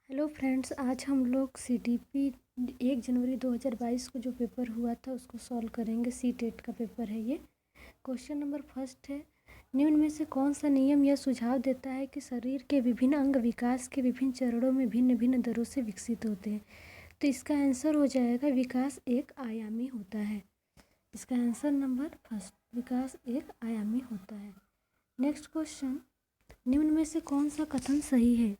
Hello friends, आज हम लोग सीटीपी 1 जनवरी 2022 को जो पेपर हुआ था उसको सॉल्व करेंगे। सी टेट का पेपर है ये। क्वेश्चन नंबर फर्स्ट है, निम्न में से कौन सा नियम यह सुझाव देता है कि शरीर के विभिन्न अंग विकास के विभिन्न चरणों में भिन्न भिन्न दरों से विकसित होते हैं। तो इसका आंसर हो जाएगा विकास एक आयामी होता है। इसका आंसर नंबर फर्स्ट, विकास एक आयामी होता है। नेक्स्ट क्वेश्चन, निम्न में से कौन सा कथन सही है।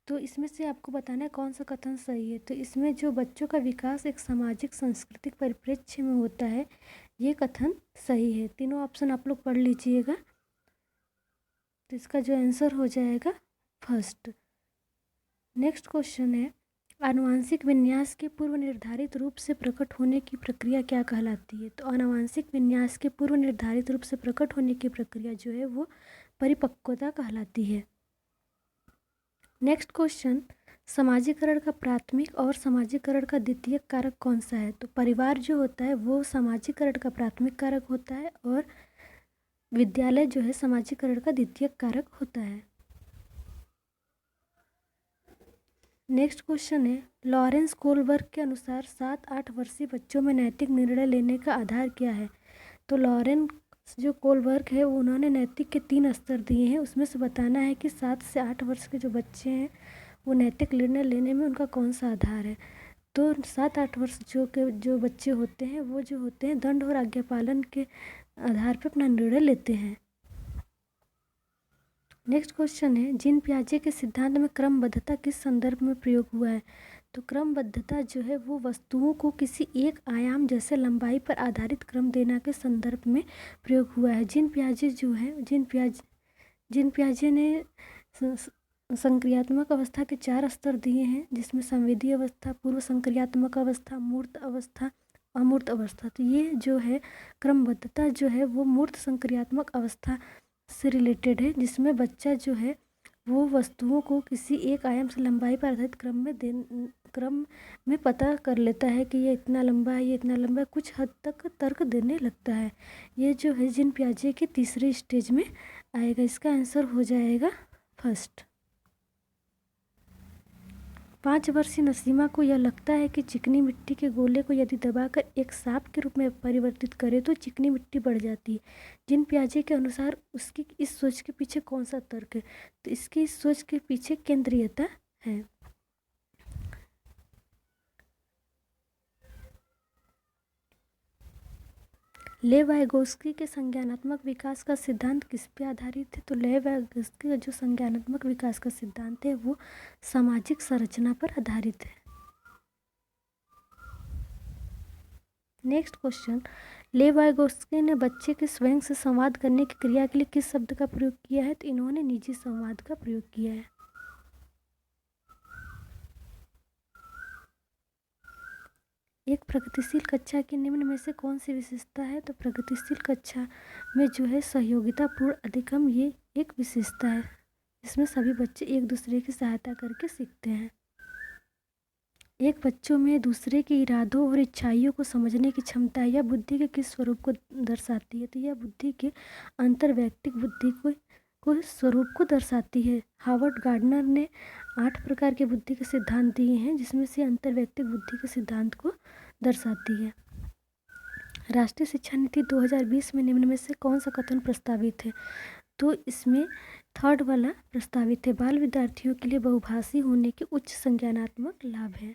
तो इसमें से आपको बताना है कौन सा कथन सही है। तो इसमें जो बच्चों का विकास एक सामाजिक सांस्कृतिक परिप्रेक्ष्य में होता है, ये कथन सही है। तीनों ऑप्शन आप लोग पढ़ लीजिएगा। तो इसका जो आंसर हो जाएगा फर्स्ट। नेक्स्ट क्वेश्चन है, आनुवांशिक विन्यास के पूर्व निर्धारित रूप से प्रकट होने की प्रक्रिया क्या कहलाती है। तो आनुवांशिक विन्यास के पूर्व निर्धारित रूप से प्रकट होने की प्रक्रिया जो है वो परिपक्वता कहलाती है। नेक्स्ट क्वेश्चन, समाजीकरण का प्राथमिक और समाजीकरण का द्वितीयक कारक कौन सा है। तो परिवार जो होता है वो समाजीकरण का प्राथमिक कारक होता है और विद्यालय जो है समाजीकरण का द्वितीयक कारक होता है। नेक्स्ट क्वेश्चन है, लॉरेंस कोलबर्ग के अनुसार 7-8 वर्षीय बच्चों में नैतिक निर्णय लेने का आधार क्या है। तो लॉरेंस जो कोलबर्ग है उन्होंने नैतिक के 3 स्तर दिए हैं। उसमें से बताना है कि 7 से 8 वर्ष के जो बच्चे हैं वो नैतिक निर्णय लेने में उनका कौन सा आधार है। तो 7-8 वर्ष जो बच्चे होते हैं वो जो होते हैं दंड और आज्ञा पालन के आधार पर अपना निर्णय लेते हैं। नेक्स्ट क्वेश्चन है, जीन पियाजे के सिद्धांत में क्रमबद्धता किस संदर्भ में प्रयोग हुआ है। तो क्रमबद्धता जो है वो वस्तुओं को किसी एक आयाम जैसे लंबाई पर आधारित क्रम देना के संदर्भ में प्रयोग हुआ है। जीन पियाजे ने संक्रियात्मक अवस्था के 4 स्तर दिए हैं, जिसमें संवेदी अवस्था, पूर्व संक्रियात्मक अवस्था, मूर्त अवस्था, अमूर्त अवस्था। तो ये जो है क्रमबद्धता जो है वो मूर्त संक्रियात्मक अवस्था से रिलेटेड है, जिसमें बच्चा जो है वो वस्तुओं को किसी एक आयाम से लंबाई पर आधारित क्रम में पता कर लेता है कि ये इतना लंबा है, ये इतना लंबा है, कुछ हद तक तर्क देने लगता है। ये जो है जीन पियाजे के तीसरे स्टेज में आएगा। इसका आंसर हो जाएगा फर्स्ट। 5 वर्षीय नसीमा को यह लगता है कि चिकनी मिट्टी के गोले को यदि दबाकर एक सांप के रूप में परिवर्तित करें तो चिकनी मिट्टी बढ़ जाती है। जीन पियाजे के अनुसार उसकी इस सोच के पीछे कौन सा तर्क है। तो इसकी इस सोच के पीछे केंद्रीयता है। लेव वाइगोत्स्की के संज्ञानात्मक विकास का सिद्धांत किस पे आधारित है। तो लेव वाइगोत्स्की का जो संज्ञानात्मक विकास का सिद्धांत है वो सामाजिक संरचना पर आधारित है। नेक्स्ट क्वेश्चन, लेव वाइगोत्स्की ने बच्चे के स्वयं से संवाद करने की क्रिया के लिए किस शब्द का प्रयोग किया है। तो इन्होंने निजी संवाद का प्रयोग किया है। एक प्रगतिशील कक्षा की निम्न में से कौन सी विशेषता है। तो प्रगतिशील कक्षा में जो है सहयोगितापूर्ण अधिगम ये एक विशेषता है, जिसमें सभी बच्चे एक दूसरे की सहायता करके सीखते हैं। एक बच्चों में दूसरे के इरादों और इच्छाइयों को समझने की क्षमता या बुद्धि के किस स्वरूप को दर्शाती है। तो यह बुद्धि के अंतर्वैयक्तिक बुद्धि को स्वरूप को दर्शाती है। हार्वर्ड गार्डनर ने 8 प्रकार के बुद्धि के सिद्धांत दिए हैं, जिसमें से अंतर्वैयक्तिक बुद्धि के सिद्धांत को दर्शाती है। राष्ट्रीय शिक्षा नीति 2020 में निम्न में से कौन सा कथन प्रस्तावित है। तो इसमें थर्ड वाला प्रस्तावित है, बाल विद्यार्थियों के लिए बहुभाषी होने के उच्च संज्ञानात्मक लाभ है।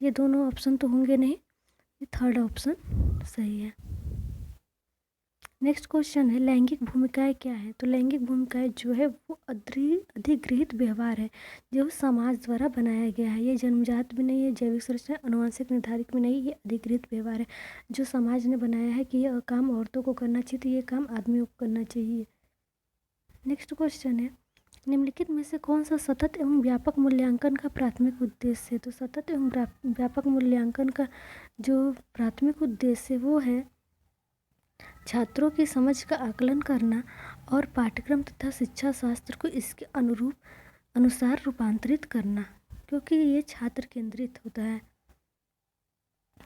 ये दोनों ऑप्शन तो होंगे नहीं, ये थर्ड ऑप्शन सही है। नेक्स्ट क्वेश्चन है, लैंगिक भूमिकाएं क्या है। तो लैंगिक भूमिकाएं जो है वो अधिगृहित व्यवहार है जो समाज द्वारा बनाया गया है। ये जन्मजात भी नहीं है, जैविक संरचना आनुवंशिक निर्धारित भी नहीं, ये अधिगृहित व्यवहार है जो समाज ने बनाया है कि यह काम औरतों को करना चाहिए तो ये काम आदमियों को करना चाहिए। नेक्स्ट क्वेश्चन है, निम्नलिखित में से कौन सा सतत एवं व्यापक मूल्यांकन का प्राथमिक उद्देश्य है। तो सतत एवं व्यापक मूल्यांकन का जो प्राथमिक उद्देश्य है वो है छात्रों की समझ का आकलन करना और पाठ्यक्रम तथा शिक्षा शास्त्र को इसके अनुसार रूपांतरित करना, क्योंकि ये छात्र केंद्रित होता है।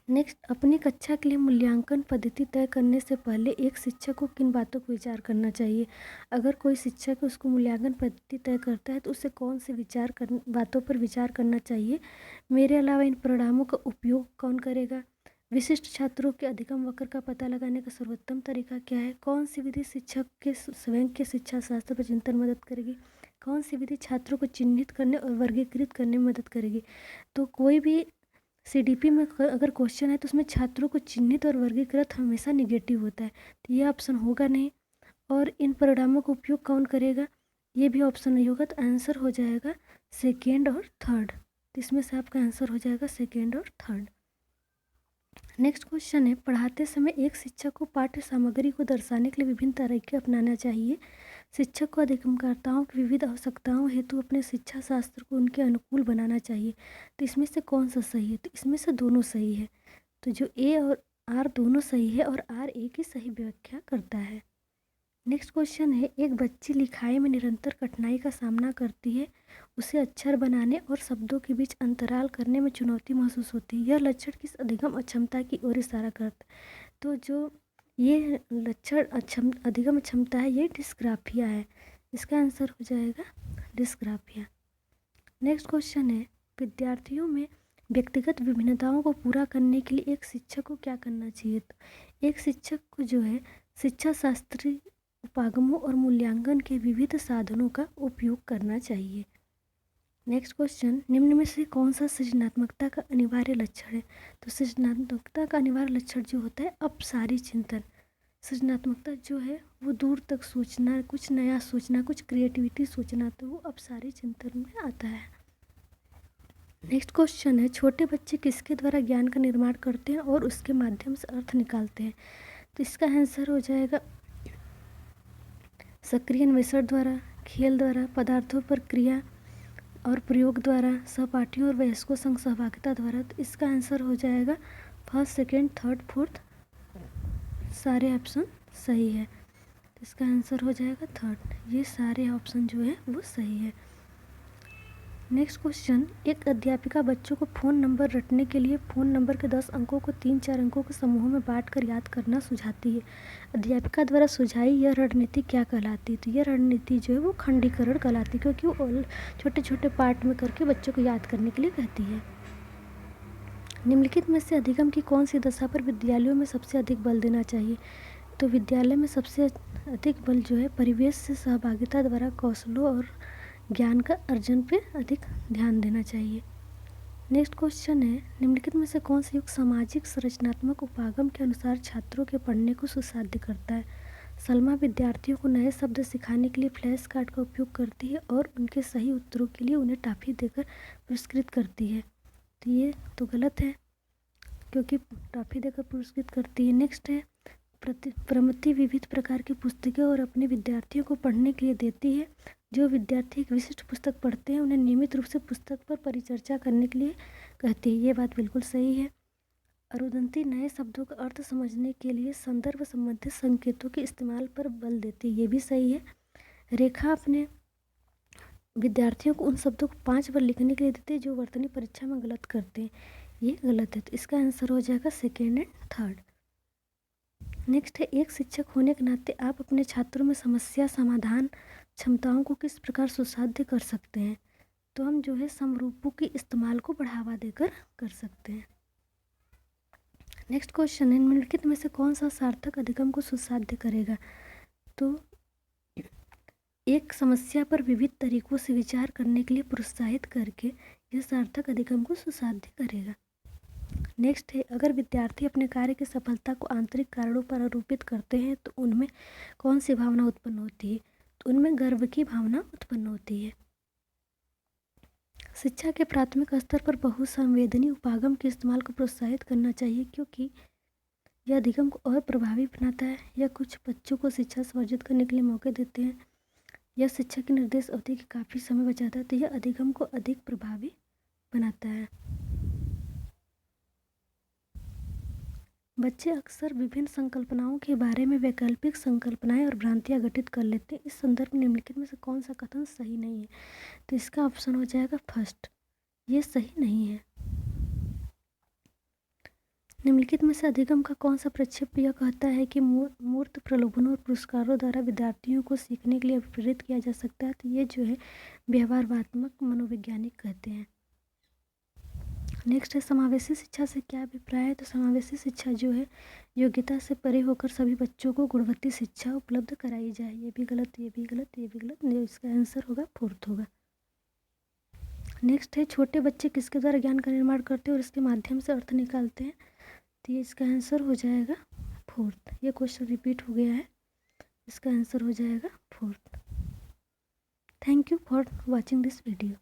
नेक्स्ट, अपनी कक्षा के लिए मूल्यांकन पद्धति तय करने से पहले एक शिक्षक को किन बातों पर विचार करना चाहिए? अगर कोई शिक्षक उसको मूल्यांकन पद्धति तय करता है तो उसे कौन से बातों पर विचार करना चाहिए? मेरे अलावा इन परिणामों का उपयोग कौन करेगा? विशिष्ट छात्रों के अधिगम वक्र का पता लगाने का सर्वोत्तम तरीका क्या है? कौन सी विधि शिक्षक के स्वयं के शिक्षा शास्त्र पर चिंतन मदद करेगी? कौन सी विधि छात्रों को चिन्हित करने और वर्गीकृत करने में मदद करेगी? तो कोई भी सीडीपी में अगर क्वेश्चन है तो उसमें छात्रों को चिन्हित और वर्गीकृत हमेशा निगेटिव होता है, तो ये ऑप्शन होगा नहीं। और इन परिणामों का उपयोग कौन करेगा? ये भी ऑप्शन नहीं होगा, तो आंसर हो जाएगा सेकेंड और थर्ड। तो इसमें से आपका आंसर हो जाएगा सेकेंड और थर्ड। नेक्स्ट क्वेश्चन है, पढ़ाते समय एक शिक्षक को पाठ्य सामग्री को दर्शाने के लिए विभिन्न तरीके अपनाना चाहिए। शिक्षक को अधिगमकर्ताओं की विविध आवश्यकताओं हेतु अपने शिक्षा शास्त्र को उनके अनुकूल बनाना चाहिए। तो इसमें से कौन सा सही है? तो इसमें से दोनों सही है। तो जो ए और आर दोनों सही है और आर ए की सही व्याख्या करता है। नेक्स्ट क्वेश्चन है, एक बच्ची लिखाई में निरंतर कठिनाई का सामना करती है। उसे अक्षर बनाने और शब्दों के बीच अंतराल करने में चुनौती महसूस होती है। यह लक्षण किस अधिगम अक्षमता की ओर इशारा करता है? तो जो ये लक्षण अधिगम अक्षमता है ये डिस्ग्राफिया है। इसका आंसर हो जाएगा डिस्ग्राफिया। नेक्स्ट क्वेश्चन है, विद्यार्थियों में व्यक्तिगत विभिन्नताओं को पूरा करने के लिए एक शिक्षक को क्या करना चाहिए? तो एक शिक्षक को जो है शिक्षा शास्त्री उपागमों और मूल्यांकन के विविध साधनों का उपयोग करना चाहिए। नेक्स्ट क्वेश्चन, निम्न में से कौन सा सृजनात्मकता का अनिवार्य लक्षण है? तो सृजनात्मकता का अनिवार्य लक्षण जो होता है अपसारी चिंतन। सृजनात्मकता जो है वो दूर तक सोचना, कुछ नया सोचना, कुछ क्रिएटिविटी सोचना, तो वो अपसारी चिंतन में आता है। नेक्स्ट क्वेश्चन है, छोटे बच्चे किसके द्वारा ज्ञान का निर्माण करते हैं और उसके माध्यम से अर्थ निकालते हैं? तो इसका आंसर हो जाएगा सक्रिय अन्वेषण द्वारा, खेल द्वारा, पदार्थों पर क्रिया और प्रयोग द्वारा, सहपाठियों और वयस्कों संग सहभागिता द्वारा। तो इसका आंसर हो जाएगा फर्स्ट, सेकेंड, थर्ड, फोर्थ, सारे ऑप्शन सही है। तो इसका आंसर हो जाएगा थर्ड। ये सारे ऑप्शन जो है वो सही है। नेक्स्ट क्वेश्चन, एक अध्यापिका बच्चों को फ़ोन नंबर रटने के लिए फ़ोन नंबर के 10 अंकों को 3-4 अंकों के समूहों में बांटकर याद करना सुझाती है। अध्यापिका द्वारा सुझाई यह रणनीति क्या कहलाती है? तो यह रणनीति जो है वो खंडीकरण कहलाती है, क्योंकि वो छोटे छोटे पार्ट में करके बच्चों को याद करने के लिए कहती है। निम्नलिखित में से अधिगम की कौन सी दशा पर विद्यालयों में सबसे अधिक बल देना चाहिए? तो विद्यालय में सबसे अधिक बल जो है परिवेश से सहभागिता द्वारा कौशलों और ज्ञान का अर्जन पे अधिक ध्यान देना चाहिए। नेक्स्ट क्वेश्चन है, निम्नलिखित में से कौन सा युग सामाजिक संरचनात्मक उपागम के अनुसार छात्रों के पढ़ने को सुसाध्य करता है? सलमा विद्यार्थियों को नए शब्द सिखाने के लिए फ्लैश कार्ड का उपयोग करती है और उनके सही उत्तरों के लिए उन्हें टॉफी देकर पुरस्कृत करती है। तो ये तो गलत है, क्योंकि टॉफी देकर पुरस्कृत करती है। नेक्स्ट है, प्रमति विविध प्रकार की पुस्तकें और अपने विद्यार्थियों को पढ़ने के लिए देती है। जो विद्यार्थी एक विशिष्ट पुस्तक पढ़ते हैं उन्हें नियमित रूप से पुस्तक पर परिचर्चा करने के लिए कहती है। ये बात बिल्कुल सही है। अरुंधति नए शब्दों का अर्थ समझने के लिए संदर्भ संबंधित संकेतों के इस्तेमाल पर बल देती है। ये भी सही है। रेखा अपने विद्यार्थियों को उन शब्दों को 5 बार लिखने के लिए देती है जो वर्तनी परीक्षा में गलत करते हैं। ये गलत है, तो इसका आंसर हो जाएगा सेकेंड एंड थर्ड। नेक्स्ट है, एक शिक्षक होने के नाते आप अपने छात्रों में समस्या समाधान क्षमताओं को किस प्रकार सुसाध्य कर सकते हैं? तो हम जो है समरूपों के इस्तेमाल को बढ़ावा देकर कर सकते हैं। नेक्स्ट क्वेश्चन है, निम्नलिखित में से कौन सा सार्थक अधिगम को सुसाध्य करेगा? तो एक समस्या पर विविध तरीकों से विचार करने के लिए प्रोत्साहित करके यह सार्थक अधिगम को सुसाध्य करेगा। नेक्स्ट है, अगर विद्यार्थी अपने कार्य की सफलता को आंतरिक कारणों पर आरोपित करते हैं तो उनमें कौन सी भावना उत्पन्न होती है? तो उनमें गर्व की भावना उत्पन्न होती है। शिक्षा के प्राथमिक स्तर पर बहुसंवेदनी उपागम के इस्तेमाल को प्रोत्साहित करना चाहिए, क्योंकि यह अधिगम को और प्रभावी बनाता है। यह कुछ बच्चों को शिक्षा से अर्जित करने के लिए मौके देते हैं। यह शिक्षा की निर्देश अवधि की काफ़ी समय बचाता है, तो यह अधिगम को अधिक प्रभावी बनाता है। बच्चे अक्सर विभिन्न संकल्पनाओं के बारे में वैकल्पिक संकल्पनाएं और भ्रांतियां गठित कर लेते हैं। इस संदर्भ में निम्नलिखित में से कौन सा कथन सही नहीं है? तो इसका ऑप्शन हो जाएगा फर्स्ट, ये सही नहीं है। निम्नलिखित में से अधिगम का कौन सा प्रक्षेप यह कहता है कि मूर्त प्रलोभनों और पुरस्कारों द्वारा विद्यार्थियों को सीखने के लिए प्रेरित किया जा सकता है? तो ये जो है व्यवहारवात्मक मनोवैज्ञानिक कहते हैं। नेक्स्ट है समावेशी शिक्षा से क्या अभिप्राय है? तो समावेशी शिक्षा जो है योग्यता से परे होकर सभी बच्चों को गुणवत्ता शिक्षा उपलब्ध कराई जाए। ये भी गलत, ये भी गलत, ये भी गलत। इसका आंसर होगा फोर्थ होगा। नेक्स्ट है छोटे बच्चे किसके द्वारा ज्ञान का निर्माण करते हैं और इसके माध्यम से अर्थ निकालते हैं? तो ये इसका आंसर हो जाएगा फोर्थ। ये क्वेश्चन रिपीट हो गया है, इसका आंसर हो जाएगा fourth. Thank you for watching this video.